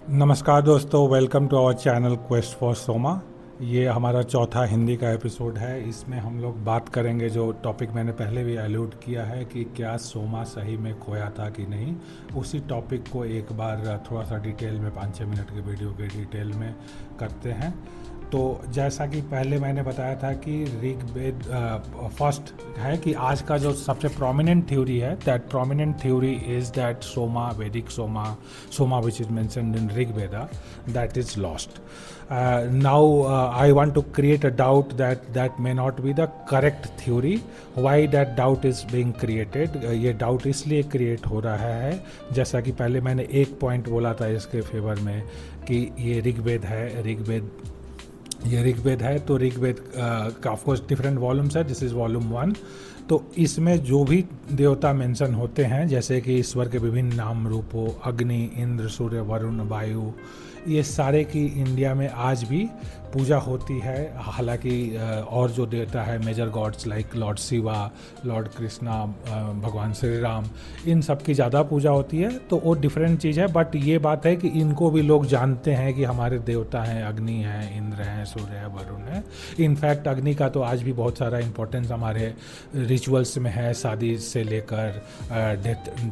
नमस्कार दोस्तों, welcome to our channel quest for Soma. ये हमारा चौथा हिंदी का एपिसोड है। इसमें हम लोग बात करेंगे, जो टॉपिक मैंने पहले भी अलूड किया है कि क्या सोमा सही में खोया था कि नहीं। उसी टॉपिक को एक बार थोड़ा सा डिटेल में 5-6 मिनट के वीडियो के डिटेल में करते हैं। तो जैसा कि पहले मैंने बताया था कि ऋग्वेद फर्स्ट है कि आज का जो सबसे प्रोमिनेंट थ्योरी है, that prominent theory is that soma, Vedic soma, soma which is mentioned in Rigveda, that is lost. Now I want to create a doubt that may not be the correct theory. Why that doubt is being created? ये doubt इसलिए create हो रहा है, जैसा कि पहले मैंने एक पॉइंट बोला था इसके फेवर में कि ये ऋग्वेद है। तो ऋग्वेद का ऑफकोर्स डिफरेंट वॉल्यूम्स है। This is volume 1। तो इसमें जो भी देवता मेंशन होते हैं, जैसे कि ईश्वर के विभिन्न नाम रूपों, अग्नि, इंद्र, सूर्य, वरुण, वायु, ये सारे की इंडिया में आज भी पूजा होती है। हालांकि और जो देवता है major gods like lord Shiva, lord Krishna, भगवान श्री राम, इन सब की ज़्यादा पूजा होती है। तो वो डिफरेंट चीज़ है, बट ये बात है कि इनको भी लोग जानते हैं कि हमारे देवता हैं, अग्नि हैं, इंद्र हैं, सूर्य है, वरुण है। इनफैक्ट अग्नि का तो आज भी बहुत सारा इंपॉर्टेंस हमारे रिचुअल्स में है। शादी से लेकर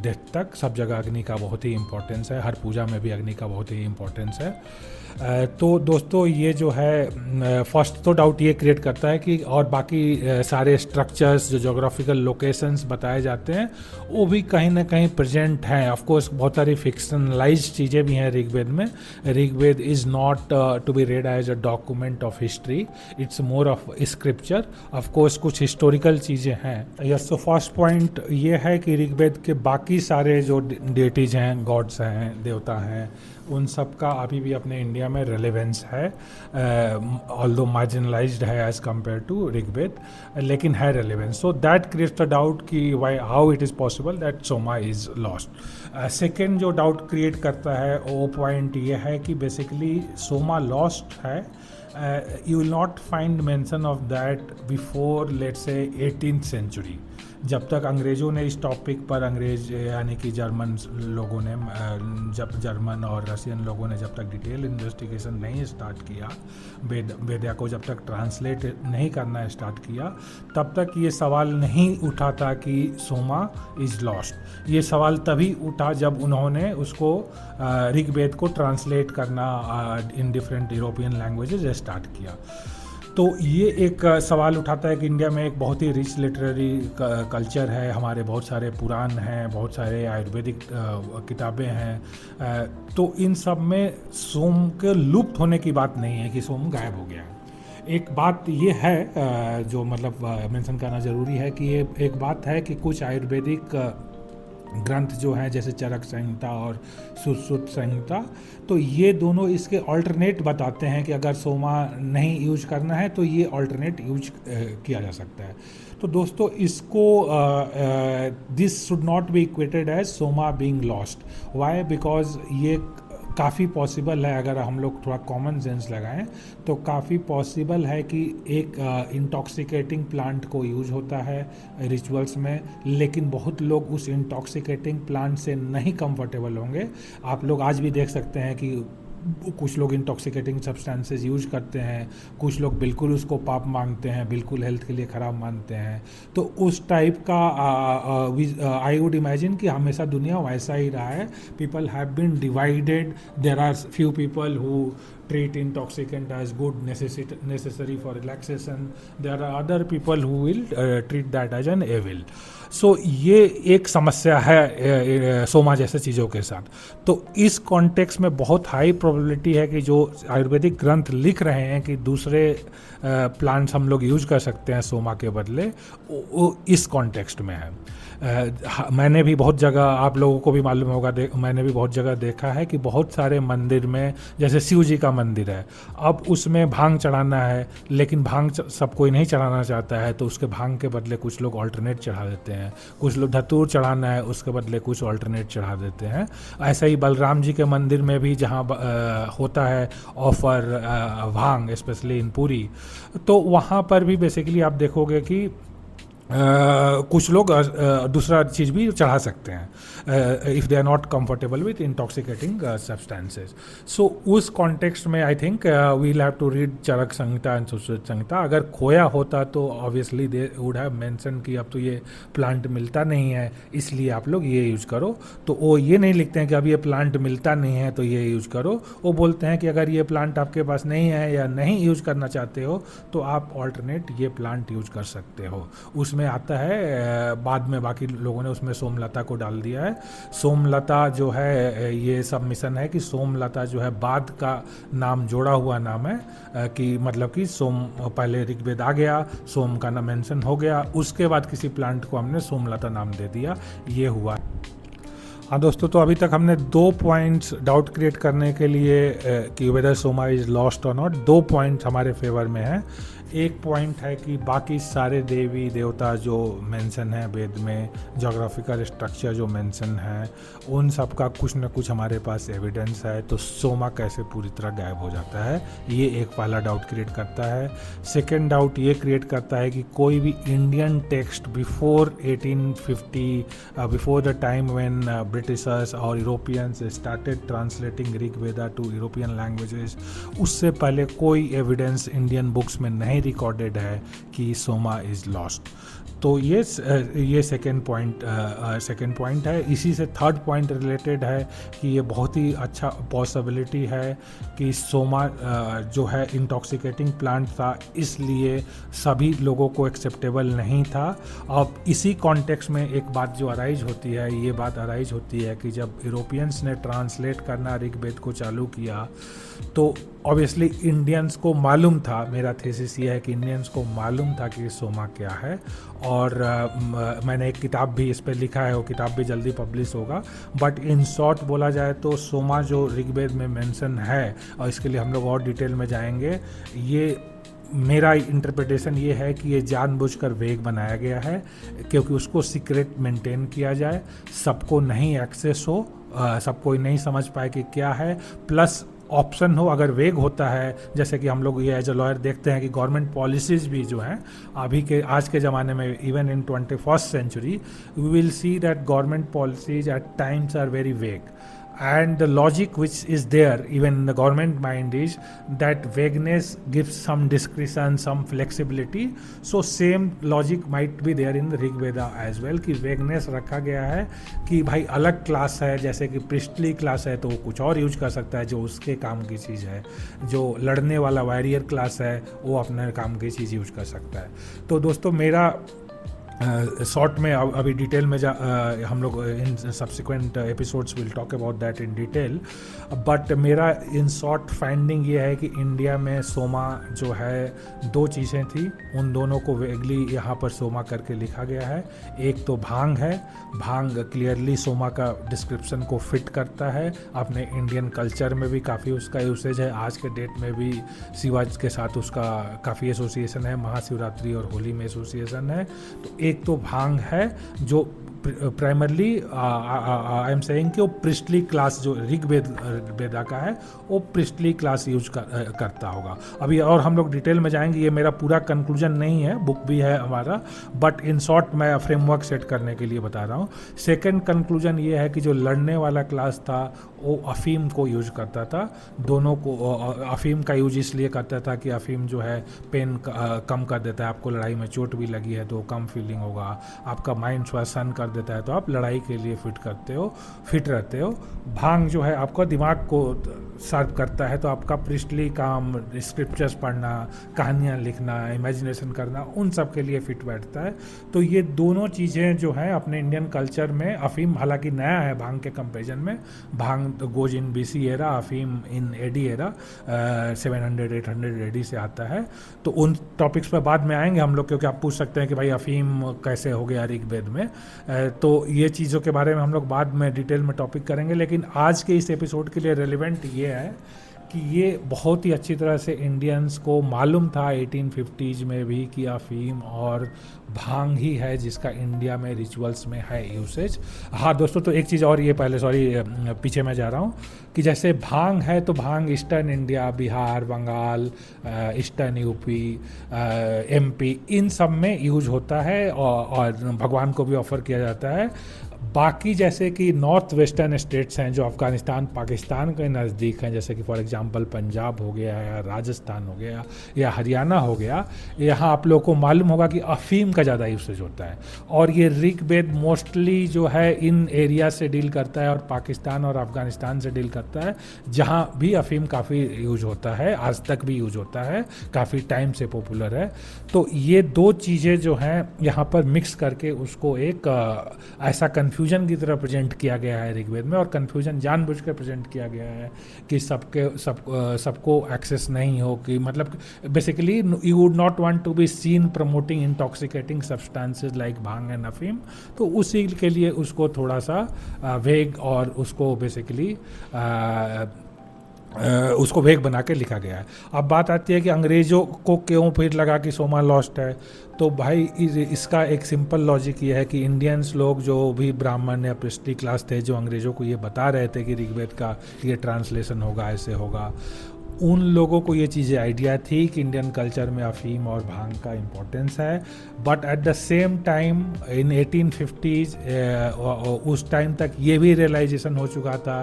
डेथ तक सब जगह अग्नि का बहुत ही इंपॉर्टेंस है। हर पूजा में भी अग्नि का बहुत ही इंपॉर्टेंस है। तो दोस्तों, ये जो है फर्स्ट तो डाउट ये क्रिएट करता है कि और बाकी सारे स्ट्रक्चर्स जो जोग्राफिकल लोकेशंस बताए जाते हैं वो भी कहीं ना कहीं प्रेजेंट हैं। ऑफ कोर्स बहुत सारी फिक्शनलाइज चीज़ें भी हैं ऋग्वेद में। Rigveda is not to be read as a document of history, it's more of scripture. Of course कुछ हिस्टोरिकल चीज़ें हैं। यस, तो फर्स्ट पॉइंट ये है कि ऋग्वेद के बाकी सारे जो डेटीज हैं, गॉड्स हैं, देवता हैं, उन सब का अभी भी अपने इंडिया में रेलेवेंस है। ऑल्दो मार्जिनलाइज्ड है एज कम्पेयर टू ऋग्वेद, लेकिन है relevance. So that creates the doubt कि why how it is possible that soma is lost. Second जो डाउट क्रिएट करता है वो पॉइंट ये है कि बेसिकली सोमा लॉस्ट है। You will not find mention of that before let's say 18th century. जब तक अंग्रेज़ों ने इस टॉपिक पर, अंग्रेज यानी कि जर्मन लोगों ने, जब जर्मन और रशियन लोगों ने जब तक डिटेल इन्वेस्टिगेशन नहीं स्टार्ट किया, वेदा को जब तक ट्रांसलेट नहीं करना स्टार्ट किया, तब तक ये सवाल नहीं उठा था कि सोमा इज़ लॉस्ट। ये सवाल तभी उठा जब उन्होंने उसको ऋग्वेद को ट्रांसलेट करना in different European languages start किया। तो ये एक सवाल उठाता है कि इंडिया में एक बहुत ही रिच लिटरेरी कल्चर है, हमारे बहुत सारे पुराण हैं, बहुत सारे आयुर्वेदिक किताबें हैं। तो इन सब में सोम के लुप्त होने की बात नहीं है कि सोम गायब हो गया है। एक बात ये है जो मतलब मेंशन करना ज़रूरी है कि ये एक बात है कि कुछ आयुर्वेदिक ग्रंथ जो हैं, जैसे चरक संहिता और सुश्रुत संहिता, तो ये दोनों इसके अल्टरनेट बताते हैं कि अगर सोमा नहीं यूज करना है तो ये अल्टरनेट यूज किया जा सकता है। तो दोस्तों, इसको this should not be equated as Soma being lost. Why? Because ये काफ़ी पॉसिबल है, अगर हम लोग थोड़ा कॉमन सेंस लगाएं तो काफ़ी पॉसिबल है कि एक इंटॉक्सिकेटिंग प्लांट को यूज होता है रिचुअल्स में, लेकिन बहुत लोग उस इंटॉक्सिकेटिंग प्लांट से नहीं कंफर्टेबल होंगे। आप लोग आज भी देख सकते हैं कि कुछ लोग इंटॉक्सिकेटिंग सब्सटेंसेस यूज करते हैं, कुछ लोग बिल्कुल उसको पाप मांगते हैं, बिल्कुल हेल्थ के लिए ख़राब मानते हैं। तो उस टाइप का आई वुड इमेजिन कि हमेशा दुनिया वैसा ही रहा है। People have been divided. There are few people who treat intoxicant as good, necessary for relaxation. There are other people who will treat that as an evil. So ये एक समस्या है सोमा जैसे चीज़ों के साथ। तो इस कॉन्टेक्स्ट में बहुत हाई प्रोबेबिलिटी है कि जो आयुर्वेदिक ग्रंथ लिख रहे हैं कि दूसरे प्लांट्स हम लोग यूज कर सकते हैं सोमा के बदले, वो इस कॉन्टेक्स्ट में है। मैंने भी बहुत जगह, आप लोगों को भी मालूम होगा, मैंने भी बहुत जगह देखा है कि बहुत सारे मंदिर में, जैसे शिव जी का मंदिर है, अब उसमें भांग चढ़ाना है, लेकिन भांग सब कोई नहीं चढ़ाना चाहता है, तो उसके भांग के बदले कुछ लोग ऑल्टरनेट चढ़ा देते हैं। कुछ लोग धतूर चढ़ाना है, उसके बदले कुछ ऑल्टरनेट चढ़ा देते हैं। ऐसा ही बलराम जी के मंदिर में भी जहाँ होता है offer bhang, specially in Puri, तो वहाँ पर भी बेसिकली आप देखोगे कि कुछ लोग दूसरा चीज़ भी चढ़ा सकते हैं if they are not comfortable with intoxicating substances. So उस कॉन्टेक्स्ट में I think we'll have to read Charaka Samhita and Sushruta Samhita. अगर खोया होता तो obviously they would have mention कि अब तो ये प्लांट मिलता नहीं है इसलिए आप लोग ये यूज़ करो. तो वो ये नहीं लिखते हैं कि अब ये प्लांट मिलता नहीं है तो ये यूज़ करो. वो बोलते हैं कि अगर ये प्लांट आपके पास नहीं है या नहीं यूज़ करना चाहते हो तो आप ऑल्टरनेट ये प्लांट यूज़ कर सकते हो. उसमें आता है बाद में बाकी लोगों ने उसमें सोमलता को डाल दिया है. सोमलता जो है ये सबमिशन है कि सोमलता जो है बाद का नाम जोड़ा हुआ नाम है कि मतलब कि सोम पहले ऋग्वेद आ गया, सोम का नाम मेंशन हो गया, उसके बाद किसी प्लांट को हमने सोमलता नाम दे दिया, ये हुआ. हाँ दोस्तों, तो अभी तक हमने 2 पॉइंट्स डाउट क्रिएट करने के लिए कि वेदर सोमा इज़ लॉस्ट और नॉट, 2 पॉइंट हमारे फेवर में है. एक पॉइंट है कि बाकी सारे देवी देवता जो मेंशन है वेद में, जोग्राफिकल स्ट्रक्चर जो मेंशन है, उन सब का कुछ न कुछ हमारे पास एविडेंस है. तो सोमा कैसे पूरी तरह गायब हो जाता है, ये एक पहला डाउट क्रिएट करता है. सेकेंड डाउट ये क्रिएट करता है कि कोई भी Indian text before 1850, before the time when Britishers और Europeans started translating Rigveda to European languages, उससे पहले कोई एविडेंस इंडियन बुक्स में नहीं रिकॉर्डेड है कि सोमा इज़ लॉस्ट. तो ये सेकेंड पॉइंट है. इसी से थर्ड पॉइंट रिलेटेड है कि ये बहुत ही अच्छा पॉसिबिलिटी है कि सोमा जो है इंटॉक्सिकेटिंग प्लांट था, इसलिए सभी लोगों को एक्सेप्टेबल नहीं था. अब इसी कॉन्टेक्स्ट में एक बात जो अराइज होती है, ये बात अराइज होती है कि जब यूरोपियंस ने ट्रांसलेट करना ऋग्वेद को चालू किया तो ऑब्वियसली इंडियंस को मालूम था, मेरा थीसिस ये है कि इंडियंस को मालूम था कि सोमा क्या है. और मैंने एक किताब भी इस पर लिखा है, वो किताब भी जल्दी पब्लिश होगा. बट इन शॉर्ट बोला जाए तो सोमा जो ऋग्वेद में मेंशन है, और इसके लिए हम लोग और डिटेल में जाएंगे, ये मेरा इंटरप्रिटेशन ये है कि ये जानबूझकर वेग बनाया गया है क्योंकि उसको सीक्रेट मेंटेन किया जाए, सबको नहीं एक्सेस हो, सबको नहीं समझ पाए कि क्या है. प्लस ऑप्शन हो, अगर वेग होता है, जैसे कि हम लोग ये एज अ लॉयर देखते हैं कि गवर्नमेंट पॉलिसीज़ भी जो हैं अभी के आज के ज़माने में, even in 21st century, we will see that government policies at times are very vague. And the logic which is there even in the government mind is that vagueness gives some discretion, some flexibility. So same logic might be there in the Rig Veda as well कि vagueness रखा गया है कि भाई अलग class है, जैसे कि प्रिस्टली क्लास है तो वो कुछ और यूज कर सकता है जो उसके काम की चीज़ है, जो लड़ने वाला वॉरियर क्लास है वो अपने काम की चीज़ यूज कर सकता है. तो दोस्तों मेरा शॉर्ट में अभी डिटेल में हम लोग in subsequent episodes will talk about that in detail. But मेरा इन शॉर्ट फाइंडिंग ये है कि इंडिया में सोमा जो है 2 चीज़ें थी, उन दोनों को वेगली यहाँ पर सोमा करके लिखा गया है. एक तो भांग है, भांग क्लियरली सोमा का डिस्क्रिप्शन को फिट करता है. अपने इंडियन कल्चर में भी काफ़ी उसका यूसेज है, आज के डेट में भी शिवाजी के साथ उसका काफ़ी एसोसिएशन है, महाशिवरात्रि और होली में एसोसिएशन है. तो एक तो भांग है जो प्राइमरली आई एम सेइंग कि वो प्रिस्टली क्लास जो ऋग्वेदा का है वो प्रिस्टली क्लास यूज करता होगा. अभी और हम लोग डिटेल में जाएंगे, ये मेरा पूरा कंक्लूजन नहीं है, बुक भी है हमारा, बट इन शॉर्ट मैं फ्रेमवर्क सेट करने के लिए बता रहा हूँ. सेकंड कंक्लूजन ये है कि जो लड़ने वाला क्लास था वो अफीम को यूज करता था. दोनों को अफीम का यूज इसलिए करता था कि अफीम जो है पेन कम कर देता है, आपको लड़ाई में चोट भी लगी है तो कम फीलिंग होगा, आपका माइंड श्वसन कर देता है तो आप लड़ाई के लिए फिट रहते हो. भांग जो है आपका दिमाग को सर्व करता है, तो आपका प्रिस्टली काम, स्क्रिप्चर्स पढ़ना, कहानियाँ लिखना, इमेजिनेशन करना, उन सब के लिए फिट बैठता है. तो ये दोनों चीज़ें जो हैं अपने इंडियन कल्चर में, अफीम हालांकि नया है भांग के कंपेरिजन में, भांग गोज इन BC एरा, अफीम इन AD एरा, 700-800 AD से आता है. तो उन टॉपिक्स पर बाद में आएंगे हम लोग, क्योंकि आप पूछ सकते हैं कि भाई अफीम कैसे हो गया ऋग्वेद में. तो ये चीज़ों के बारे में हम लोग बाद में डिटेल में टॉपिक करेंगे. लेकिन आज के इस एपिसोड के लिए रेलिवेंट ये है कि ये बहुत ही अच्छी तरह से इंडियंस को मालूम था 1850s में भी कि अफीम और भांग ही है जिसका इंडिया में रिचुअल्स में है यूसेज। हाँ दोस्तों, तो एक चीज़ और, ये पहले सॉरी पीछे मैं जा रहा हूँ, कि जैसे भांग है तो भांग eastern India, Bihar, Bengal, eastern UP, MP, इन सब में यूज होता है और भगवान को भी ऑफर किया जाता है। बाकी जैसे कि नॉर्थ वेस्टर्न स्टेट्स हैं जो अफ़गानिस्तान पाकिस्तान के नज़दीक हैं, जैसे कि फॉर एग्जांपल पंजाब हो गया या राजस्थान हो गया या हरियाणा हो गया, यहाँ आप लोगों को मालूम होगा कि अफ़ीम का ज़्यादा यूसेज होता है। और ये ऋग्वेद मोस्टली जो है इन एरिया से डील करता है और पाकिस्तान और अफ़गानिस्तान से डील करता है, जहाँ भी अफ़ीम काफ़ी यूज होता है, आज तक भी यूज होता है, काफ़ी टाइम से पॉपुलर है। तो ये दो चीज़ें जो हैं यहाँ पर मिक्स करके उसको एक ऐसा कन्फ्यूजन की तरह प्रेजेंट किया गया है ऋग्वेद में, और कन्फ्यूजन जानबूझकर प्रेजेंट किया गया है कि सबको एक्सेस नहीं हो, कि मतलब basically you would not want to be seen promoting intoxicating substances like bhang and afeem. तो उसी के लिए उसको थोड़ा सा वेग और उसको बेसिकली उसको वेग बना के लिखा गया है। अब बात आती है कि अंग्रेज़ों को क्यों फिर लगा कि सोमा लॉस्ट है। तो भाई इसका एक सिंपल लॉजिक ये है कि इंडियंस लोग जो भी ब्राह्मण या प्रिस्टली क्लास थे, जो अंग्रेज़ों को ये बता रहे थे कि ऋग्वेद का ये ट्रांसलेशन होगा, ऐसे होगा, उन लोगों को ये चीज़ें आइडिया थी कि इंडियन कल्चर में अफीम और भांग का इम्पोर्टेंस है। But at the same time in 1850s उस टाइम तक ये भी रियलाइजेशन हो चुका था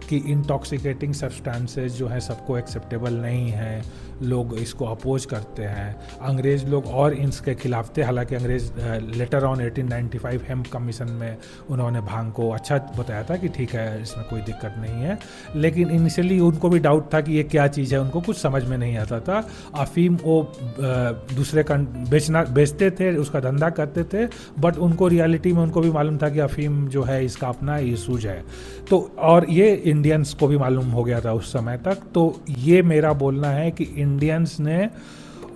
कि इंटॉक्सिकेटिंग सब्सटेंसेस जो हैं सबको एक्सेप्टेबल नहीं है, लोग इसको अपोज करते हैं। अंग्रेज़ लोग और इसके खिलाफ थे, हालांकि अंग्रेज़ लेटर ऑन 1895 हेम्प कमीशन में उन्होंने भांग को अच्छा बताया था कि ठीक है, इसमें कोई दिक्कत नहीं है। लेकिन इनिशियली उनको भी डाउट था कि ये क्या चीज़ है, उनको कुछ समझ में नहीं आता था। अफीम वो दूसरे बेचते थे, उसका धंधा करते थे, बट उनको रियलिटी में उनको भी मालूम था कि अफीम जो है इसका अपना यूसेज है। तो और ये इंडियंस को भी मालूम हो गया था उस समय तक। तो ये मेरा बोलना है कि इंडियंस ने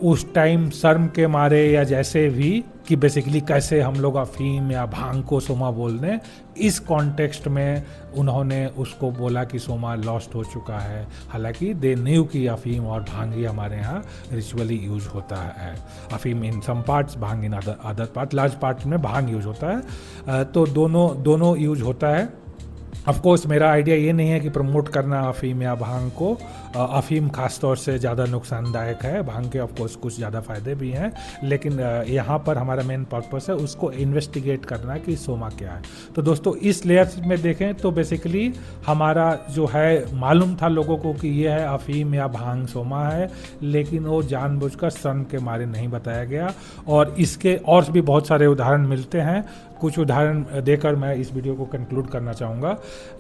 उस टाइम शर्म के मारे या जैसे भी, कि बेसिकली कैसे हम लोग अफीम या भांग को सोमा बोल दें, इस कॉन्टेक्स्ट में उन्होंने उसको बोला कि सोमा लॉस्ट हो चुका है। हालांकि दे न्यू कि अफीम और भांग ही हमारे यहाँ रिचुअली यूज होता है। अफीम इन सम पार्ट्स, भांग in other part, large part में भांग यूज होता है। तो दोनों यूज होता है। ऑफ कोर्स मेरा आइडिया ये नहीं है कि प्रमोट करना अफीम या भांग को। अफीम खास तौर से ज़्यादा नुकसानदायक है, भांग के ऑफ कोर्स कुछ ज़्यादा फ़ायदे भी हैं, लेकिन यहाँ पर हमारा मेन पर्पस है उसको इन्वेस्टिगेट करना कि सोमा क्या है। तो दोस्तों इस लेयर में देखें तो बेसिकली हमारा जो है मालूम था लोगों को कि ये है अफीम या भांग सोमा है, लेकिन वो जानबूझकर शर्म के मारे नहीं बताया गया। और इसके और भी बहुत सारे उदाहरण मिलते हैं, कुछ उदाहरण देकर मैं इस वीडियो को कंक्लूड करना चाहूँगा।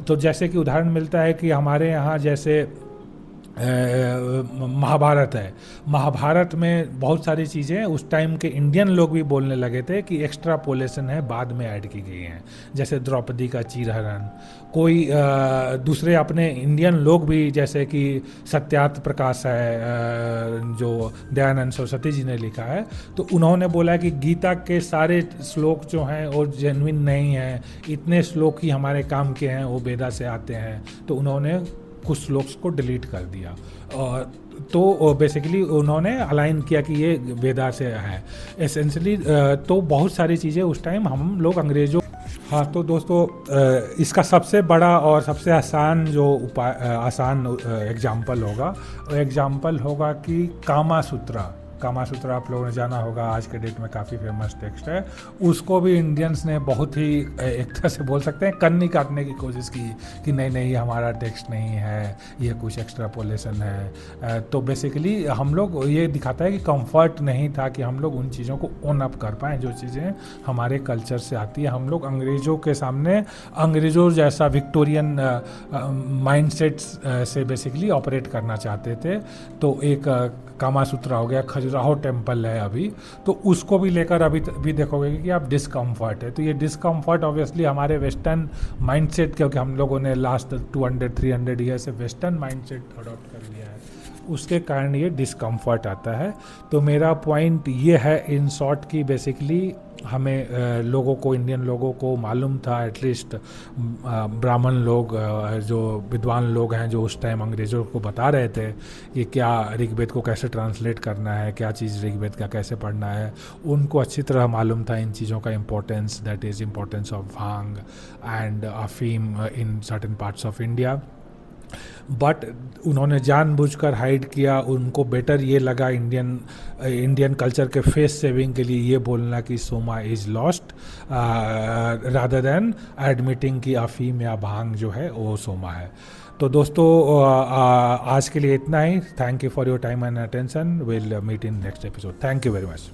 तो जैसे कि उदाहरण मिलता है कि हमारे यहाँ जैसे महाभारत है, महाभारत में बहुत सारी चीज़ें उस टाइम के इंडियन लोग भी बोलने लगे थे कि एक्स्ट्रापोलेशन है, बाद में ऐड की गई हैं। जैसे द्रौपदी का चीरहरण, कोई दूसरे अपने इंडियन लोग भी, जैसे कि सत्यार्थ प्रकाश है जो दयानंद सरस्वती जी ने लिखा है, तो उन्होंने बोला कि गीता के सारे श्लोक जो हैं वो जेन्युइन नहीं हैं, इतने श्लोक ही हमारे काम के हैं, वो वेदा से आते हैं। तो उन्होंने कुछ श्लोक्स को डिलीट कर दिया। तो बेसिकली उन्होंने अलाइन किया कि ये वेदा से है एसेंशली। तो बहुत सारी चीज़ें उस टाइम हम लोग अंग्रेज़ों। हाँ तो दोस्तों इसका सबसे बड़ा और सबसे आसान जो आसान एग्जाम्पल होगा कि कामा सूत्रा आप लोगों ने जाना होगा, आज के डेट में काफ़ी फेमस टेक्स्ट है। उसको भी इंडियंस ने बहुत ही एक तरह से बोल सकते हैं कन्नी काटने की कोशिश की कि नहीं ये हमारा टेक्स्ट नहीं है, ये कुछ एक्स्ट्रापोलेशन है। तो बेसिकली हम लोग ये दिखाता है कि कंफर्ट नहीं था कि हम लोग उन चीज़ों को ओन अप कर पाएँ जो चीज़ें हमारे कल्चर से आती है। हम लोग अंग्रेज़ों के सामने अंग्रेज़ों जैसा विक्टोरियन माइंडसेट से बेसिकली ऑपरेट करना चाहते थे। तो एक कामा सूत्रा हो गया, खजुराहो टेम्पल है अभी, तो उसको भी लेकर अभी भी देखोगे कि आप डिस्कम्फर्ट है। तो ये डिस्कम्फर्ट ऑब्वियसली हमारे वेस्टर्न माइंडसेट, क्योंकि हम लोगों ने लास्ट 200-300 ईयर से वेस्टर्न माइंडसेट अडॉप्ट कर लिया है, उसके कारण ये डिस्कम्फर्ट आता है। तो मेरा पॉइंट ये है इन शॉर्ट की बेसिकली हमें लोगों को, इंडियन लोगों को मालूम था, एटलीस्ट ब्राह्मण लोग, जो विद्वान लोग हैं जो उस टाइम अंग्रेज़ों को बता रहे थे कि क्या ऋग्वेद को कैसे ट्रांसलेट करना है, क्या चीज़ ऋग्वेद का कैसे पढ़ना है, उनको अच्छी तरह मालूम था इन चीज़ों का importance, that is importance of bhang and afeem in certain parts of India. But उन्होंने जानबूझकर हाइड किया। उनको बेटर ये लगा इंडियन कल्चर के फेस सेविंग के लिए ये बोलना कि soma is lost, rather than admitting कि अफीम या भांग जो है वो सोमा है। तो दोस्तों आज के लिए इतना ही। Thank you for your time and attention. Will meet in next episode. Thank you very much.